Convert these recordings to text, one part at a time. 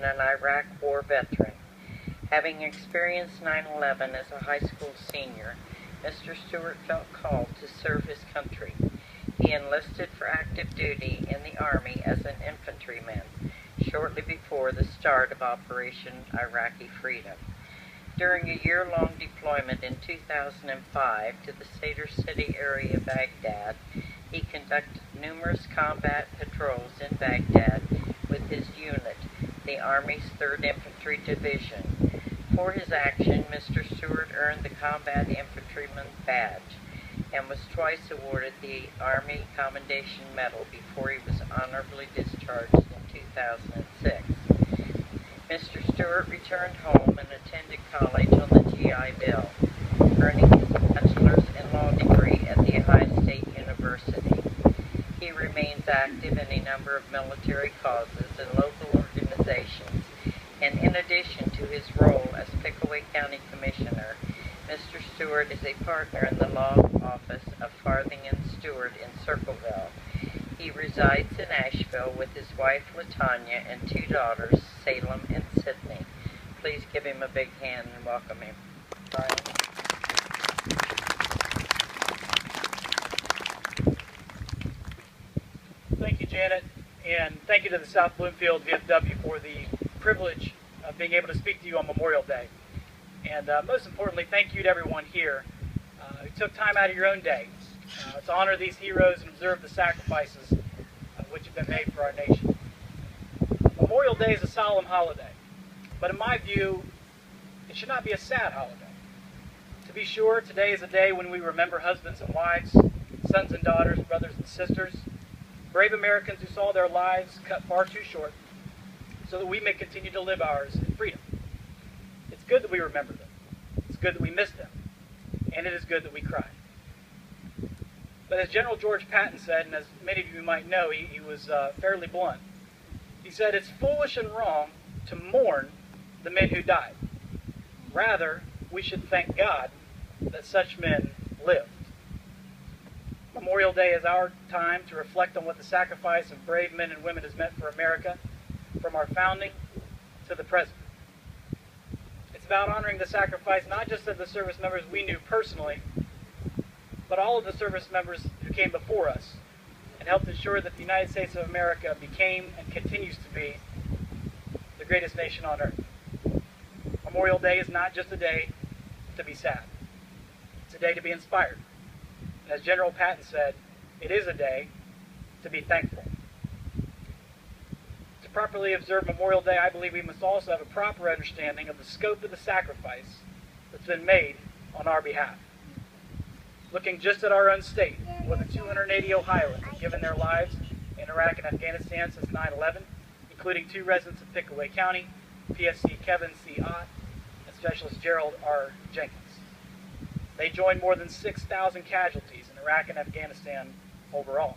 and an Iraq War veteran. Having experienced 9/11 as a high school senior, Mr. Stewart felt called to serve his country. He enlisted for active duty in the Army as an infantryman shortly before the start of Operation Iraqi Freedom. During a year-long deployment in 2005 to the Sadr City area of Baghdad, he conducted numerous combat patrols in Baghdad with his unit, the Army's 3rd Infantry Division. For his action, Mr. Stewart earned the Combat Infantryman Badge and was twice awarded the Army Commendation Medal before he was honorably discharged in 2006. Mr. Stewart returned home and attended college on the GI Bill, earning his bachelor's in law degree at the Ohio State University. He remains active in a number of military causes and local organizations, and in addition to his role as Pickaway County Commissioner, Mr. Stewart is a partner in the law office of Farthing and Stewart in Circleville. He resides in Ashville with his wife LaTanya and 2 daughters, Salem and Sydney. Please give him a big hand and welcome him. Brian. Thank you, Janet, and thank you to the South Bloomfield VFW for the privilege of being able to speak to you on Memorial Day. And most importantly, thank you to everyone here who took time out of your own day to honor these heroes and observe the sacrifices which have been made for our nation. Memorial Day is a solemn holiday, but in my view, it should not be a sad holiday. To be sure, today is a day when we remember husbands and wives, sons and daughters, brothers and sisters, brave Americans who saw their lives cut far too short so that we may continue to live ours in freedom. It's good that we remember them. It's good that we miss them. And it is good that we cry. But as General George Patton said, and as many of you might know, he was fairly blunt. He said, "It's foolish and wrong to mourn the men who died. Rather, we should thank God that such men lived." Memorial Day is our time to reflect on what the sacrifice of brave men and women has meant for America, from our founding to the present. It's about honoring the sacrifice not just of the service members we knew personally, but all of the service members who came before us and helped ensure that the United States of America became and continues to be the greatest nation on earth. Memorial Day is not just a day to be sad. It's a day to be inspired. And as General Patton said, it is a day to be thankful. To properly observe Memorial Day, I believe we must also have a proper understanding of the scope of the sacrifice that's been made on our behalf. Looking just at our own state, more than 280 Ohioans have given their lives in Iraq and Afghanistan since 9/11, including 2 residents of Pickaway County, PFC Kevin C. Ott and Specialist Gerald R. Jenkins. They joined more than 6,000 casualties in Iraq and Afghanistan overall.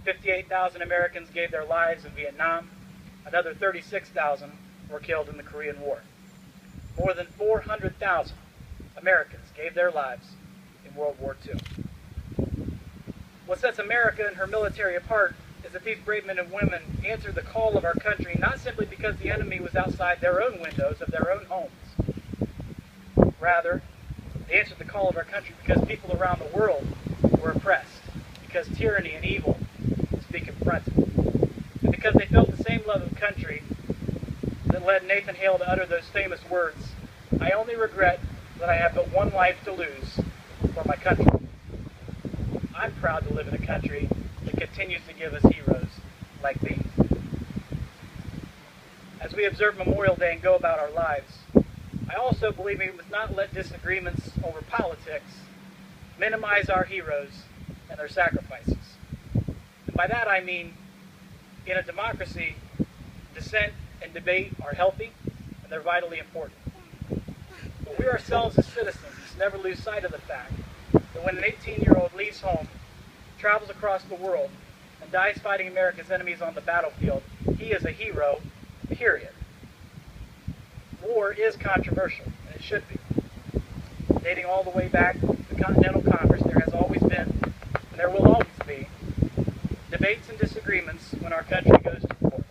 58,000 Americans gave their lives in Vietnam. Another 36,000 were killed in the Korean War. More than 400,000 Americans gave their lives in World War II. What sets America and her military apart is that these brave men and women answered the call of our country not simply because the enemy was outside their own windows of their own homes. Rather, they answered the call of our country because people around the world were oppressed, because tyranny and evil was being confronted, and because they felt the same love of country that led Nathan Hale to utter those famous words, "I only regret that I have but one life to lose for my country." I'm proud to live in a country that continues to give us heroes like these. As we observe Memorial Day and go about our lives, I also believe we must not let disagreements over politics minimize our heroes and their sacrifices. And by that I mean, in a democracy, dissent and debate are healthy and they're vitally important. But we ourselves as citizens must never lose sight of the fact that when an 18-year-old leaves home, travels across the world, and dies fighting America's enemies on the battlefield, he is a hero, period. War is controversial, and it should be. Dating all the way back to the Continental Congress, there has always been, and there will always be, debates and disagreements when our country goes to war.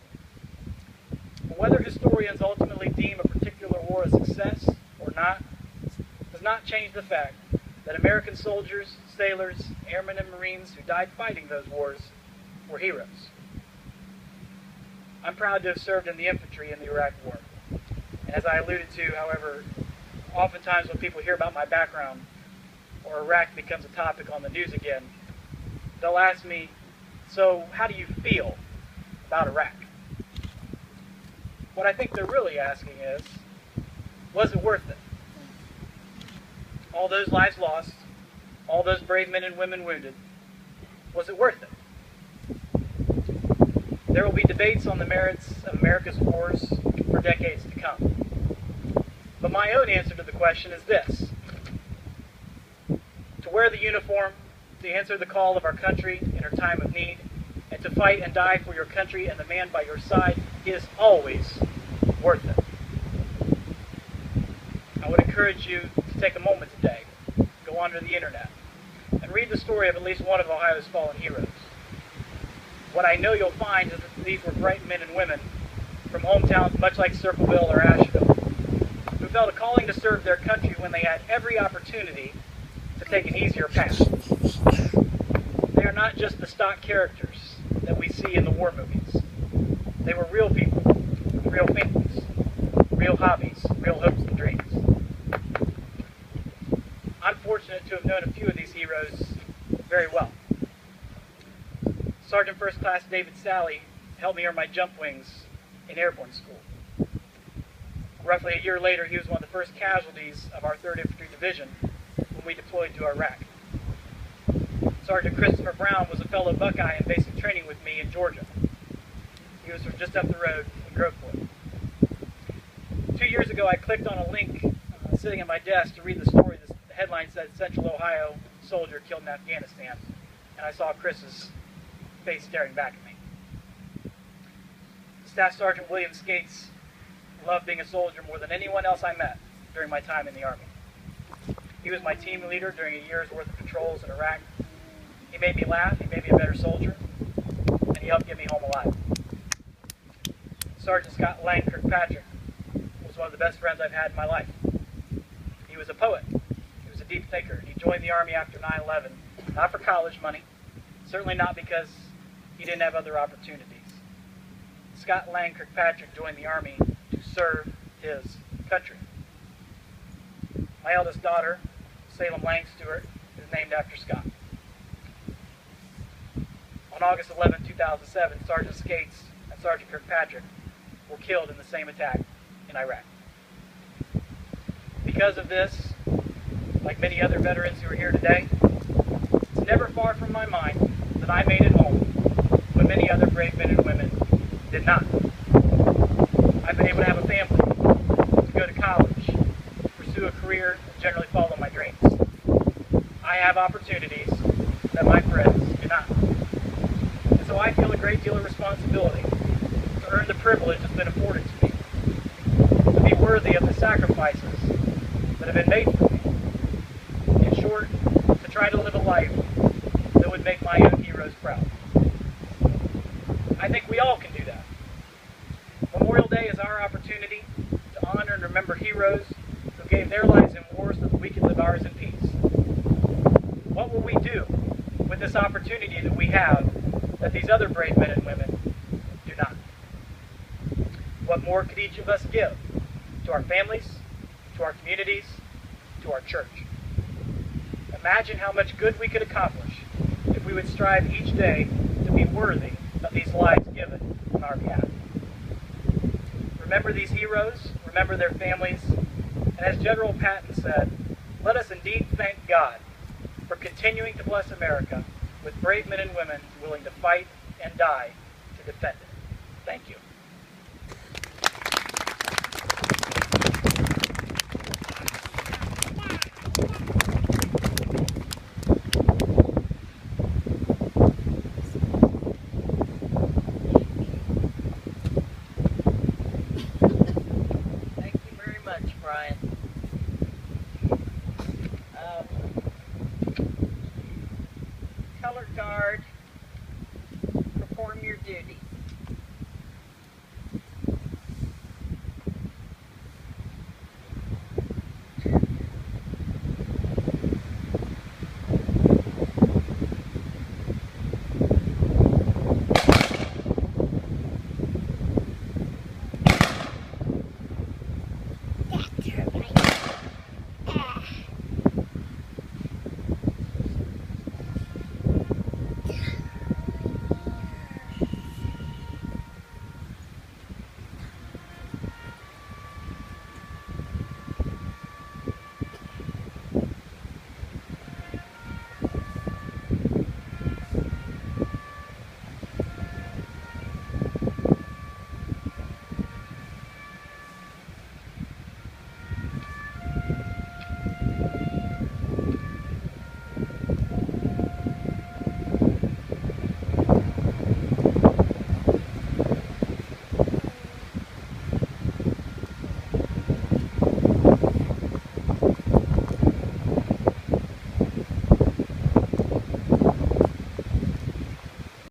Whether historians ultimately deem a particular war a success or not does not change the fact that American soldiers, sailors, airmen, and Marines who died fighting those wars were heroes. I'm proud to have served in the infantry in the Iraq War. And as I alluded to, however, oftentimes when people hear about my background or Iraq becomes a topic on the news again, they'll ask me, so how do you feel about Iraq? What I think they're really asking is, was it worth it? All those lives lost, all those brave men and women wounded, was it worth it? There will be debates on the merits of America's wars for decades to come. But my own answer to the question is this: to wear the uniform, to answer the call of our country in her time of need, and to fight and die for your country and the man by your side is always worth it. I would encourage you to take a moment today, go onto the internet, and read the story of at least one of Ohio's fallen heroes. What I know you'll find is that these were bright men and women from hometowns much like Circleville or Ashville, who felt a calling to serve their country when they had every opportunity to take an easier path. They are not just the stock characters that we see in the war movies. They were real people, with real families, real hobbies, real hopes and dreams. I'm fortunate to have known a few of these heroes very well. Sergeant First Class David Sally helped me earn my jump wings in airborne school. Roughly a year later, he was one of the first casualties of our 3rd Infantry Division when we deployed to Iraq. Sergeant Christopher Brown was a fellow Buckeye in basic training with me in Georgia. He was from just up the road in Groveport. 2 years ago, I clicked on a link sitting at my desk to read the story. The headline said, "Central Ohio soldier killed in Afghanistan," and I saw Chris's face staring back at me. Staff Sergeant William Skates loved being a soldier more than anyone else I met during my time in the Army. He was my team leader during a year's worth of patrols in Iraq. He made me laugh, he made me a better soldier, and he helped get me home alive. Sergeant Scott Lang Kirkpatrick was one of the best friends I've had in my life. He was a poet, he was a deep thinker. He joined the Army after 9/11, not for college money, certainly not because he didn't have other opportunities. Scott Lang Kirkpatrick joined the Army to serve his country. My eldest daughter, Salem Lang Stewart, is named after Scott. On August 11, 2007, Sergeant Skates and Sergeant Kirkpatrick were killed in the same attack in Iraq. Because of this, like many other veterans who are here today, it's never far from my mind that I made it home when many other brave men and women did not. I've been able to have a family, to go to college, to pursue a career, and generally follow my dreams. I have opportunities that my friends do not. And so I feel a great deal of responsibility to earn the privilege that's been afforded to me, to be worthy of the sacrifices that have been made for me. In short, to try to live a life that would make my own heroes proud. I think we all can do that. Memorial Day is our opportunity to honor and remember heroes who gave their lives in war so that we could live ours in peace. What will we do with this opportunity that we have that these other brave men and women do not? What more could each of us give to our families, to our communities, to our church? Imagine how much good we could accomplish if we would strive each day to be worthy of these lives given on our behalf. Remember these heroes, remember their families, and as General Patton said, let us indeed thank God for continuing to bless America with brave men and women willing to fight and die to defend it. Thank you. Thank you very much, Brian.